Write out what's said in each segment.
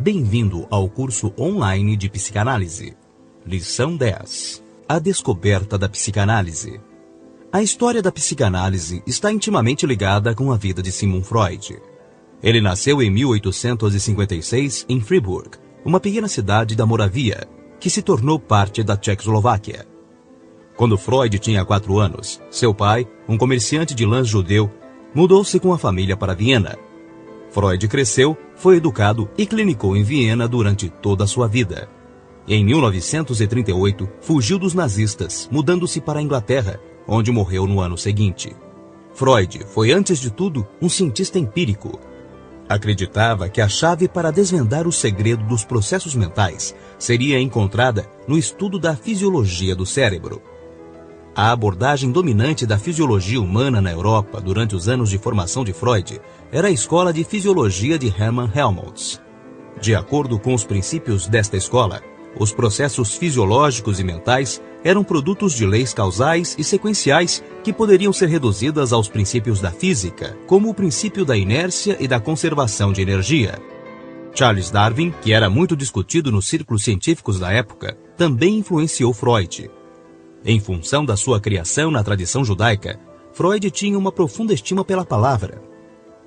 Bem-vindo ao curso online de psicanálise. Lição 10. A descoberta da psicanálise. A história da psicanálise está intimamente ligada com a vida de Sigmund Freud. Ele nasceu em 1856 em Freiburg, uma pequena cidade da Moravia, que se tornou parte da Tchecoslováquia. Quando Freud tinha 4 anos, seu pai, um comerciante de lãs judeu, mudou-se com a família para Viena. Freud cresceu, foi educado e clinicou em Viena durante toda a sua vida. Em 1938, fugiu dos nazistas, mudando-se para a Inglaterra, onde morreu no ano seguinte. Freud foi, antes de tudo, um cientista empírico. Acreditava que a chave para desvendar o segredo dos processos mentais seria encontrada no estudo da fisiologia do cérebro. A abordagem dominante da fisiologia humana na Europa durante os anos de formação de Freud era a Escola de Fisiologia de Hermann Helmholtz. De acordo com os princípios desta escola, os processos fisiológicos e mentais eram produtos de leis causais e sequenciais que poderiam ser reduzidas aos princípios da física, como o princípio da inércia e da conservação de energia. Charles Darwin, que era muito discutido nos círculos científicos da época, também influenciou Freud. Em função da sua criação na tradição judaica, Freud tinha uma profunda estima pela palavra.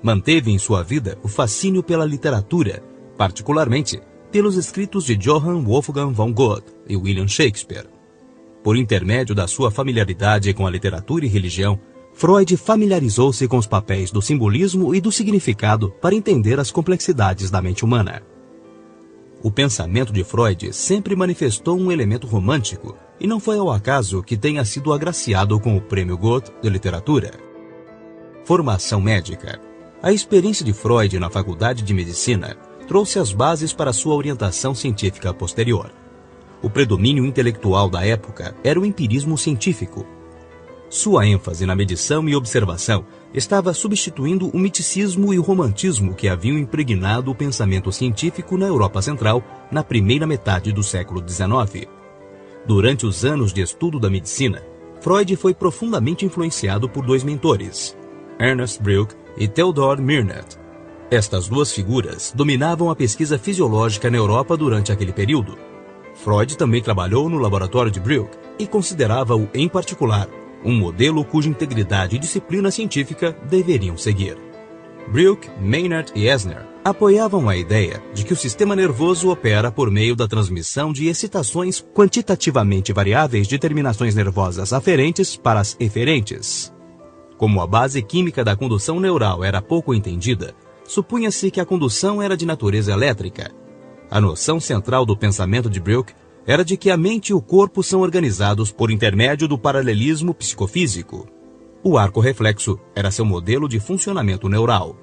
Manteve em sua vida o fascínio pela literatura, particularmente pelos escritos de Johann Wolfgang von Goethe e William Shakespeare. Por intermédio da sua familiaridade com a literatura e religião, Freud familiarizou-se com os papéis do simbolismo e do significado para entender as complexidades da mente humana. O pensamento de Freud sempre manifestou um elemento romântico, e não foi ao acaso que tenha sido agraciado com o Prêmio Goethe de Literatura. Formação médica. A experiência de Freud na Faculdade de Medicina trouxe as bases para sua orientação científica posterior. O predomínio intelectual da época era o empirismo científico. Sua ênfase na medição e observação estava substituindo o miticismo e o romantismo que haviam impregnado o pensamento científico na Europa Central na primeira metade do século XIX. Durante os anos de estudo da medicina, Freud foi profundamente influenciado por 2 mentores, Ernest Breuck e Theodor Mirnet. Estas 2 figuras dominavam a pesquisa fisiológica na Europa durante aquele período. Freud também trabalhou no laboratório de Breuck e considerava-o, em particular, um modelo cuja integridade e disciplina científica deveriam seguir. Breuck, Maynard e Esner apoiavam a ideia de que o sistema nervoso opera por meio da transmissão de excitações quantitativamente variáveis de terminações nervosas aferentes para as eferentes. Como a base química da condução neural era pouco entendida, supunha-se que a condução era de natureza elétrica. A noção central do pensamento de Breuck era de que a mente e o corpo são organizados por intermédio do paralelismo psicofísico. O arco reflexo era seu modelo de funcionamento neural.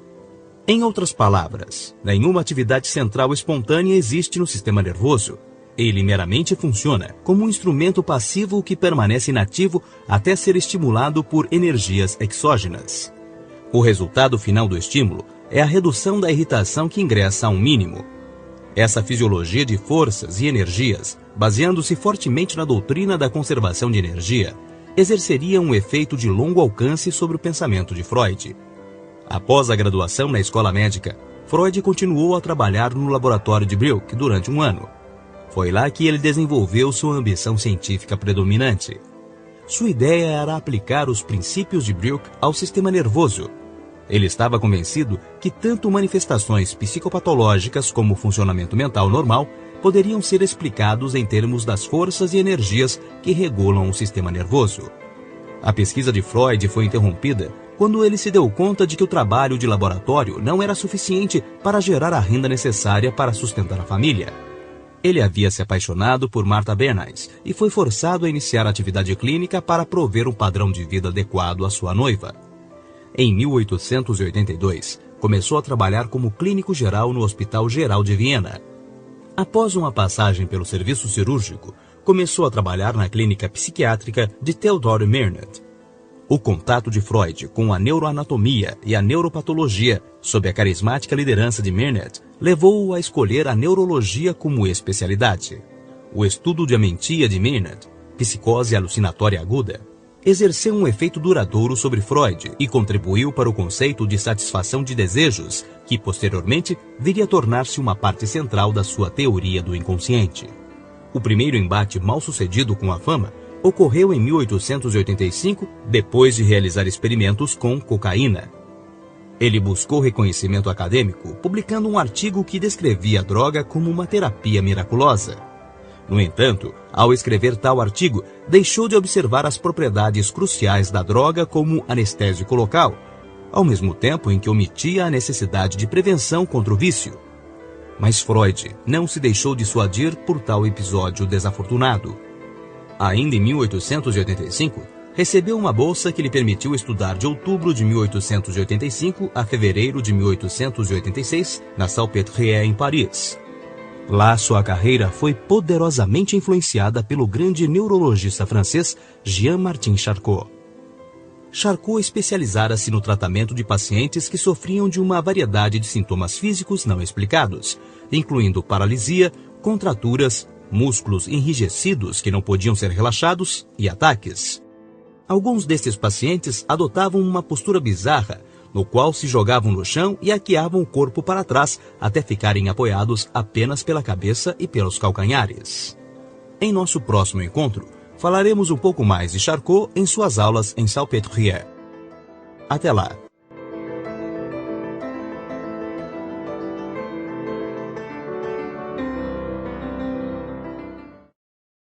Em outras palavras, nenhuma atividade central espontânea existe no sistema nervoso. Ele meramente funciona como um instrumento passivo que permanece inativo até ser estimulado por energias exógenas. O resultado final do estímulo é a redução da irritação que ingressa a um mínimo. Essa fisiologia de forças e energias, baseando-se fortemente na doutrina da conservação de energia, exerceria um efeito de longo alcance sobre o pensamento de Freud. Após a graduação na escola médica, Freud continuou a trabalhar no laboratório de Breuck durante 1 ano. Foi lá que ele desenvolveu sua ambição científica predominante. Sua ideia era aplicar os princípios de Breuck ao sistema nervoso. Ele estava convencido que tanto manifestações psicopatológicas como o funcionamento mental normal poderiam ser explicados em termos das forças e energias que regulam o sistema nervoso. A pesquisa de Freud foi interrompida quando ele se deu conta de que o trabalho de laboratório não era suficiente para gerar a renda necessária para sustentar a família. Ele havia se apaixonado por Martha Bernays e foi forçado a iniciar a atividade clínica para prover um padrão de vida adequado à sua noiva. Em 1882, começou a trabalhar como clínico geral no Hospital Geral de Viena. Após uma passagem pelo serviço cirúrgico, começou a trabalhar na clínica psiquiátrica de Theodor Mirnet. O contato de Freud com a neuroanatomia e a neuropatologia, sob a carismática liderança de Mirnet, levou-o a escolher a neurologia como especialidade. O estudo de amentia de Mirnet, psicose alucinatória aguda, exerceu um efeito duradouro sobre Freud e contribuiu para o conceito de satisfação de desejos, que posteriormente viria a tornar-se uma parte central da sua teoria do inconsciente. O primeiro embate mal-sucedido com a fama ocorreu em 1885, depois de realizar experimentos com cocaína. Ele buscou reconhecimento acadêmico, publicando um artigo que descrevia a droga como uma terapia miraculosa. No entanto, ao escrever tal artigo, deixou de observar as propriedades cruciais da droga como anestésico local, ao mesmo tempo em que omitia a necessidade de prevenção contra o vício. Mas Freud não se deixou dissuadir por tal episódio desafortunado. Ainda em 1885, recebeu uma bolsa que lhe permitiu estudar de outubro de 1885 a fevereiro de 1886 na Salpêtrière, em Paris. Lá, sua carreira foi poderosamente influenciada pelo grande neurologista francês Jean-Martin Charcot. Charcot especializara-se no tratamento de pacientes que sofriam de uma variedade de sintomas físicos não explicados, incluindo paralisia, contraturas, músculos enrijecidos que não podiam ser relaxados e ataques. Alguns destes pacientes adotavam uma postura bizarra, no qual se jogavam no chão e arqueavam o corpo para trás até ficarem apoiados apenas pela cabeça e pelos calcanhares. Em nosso próximo encontro, falaremos um pouco mais de Charcot em suas aulas em Salpêtrière. Até lá!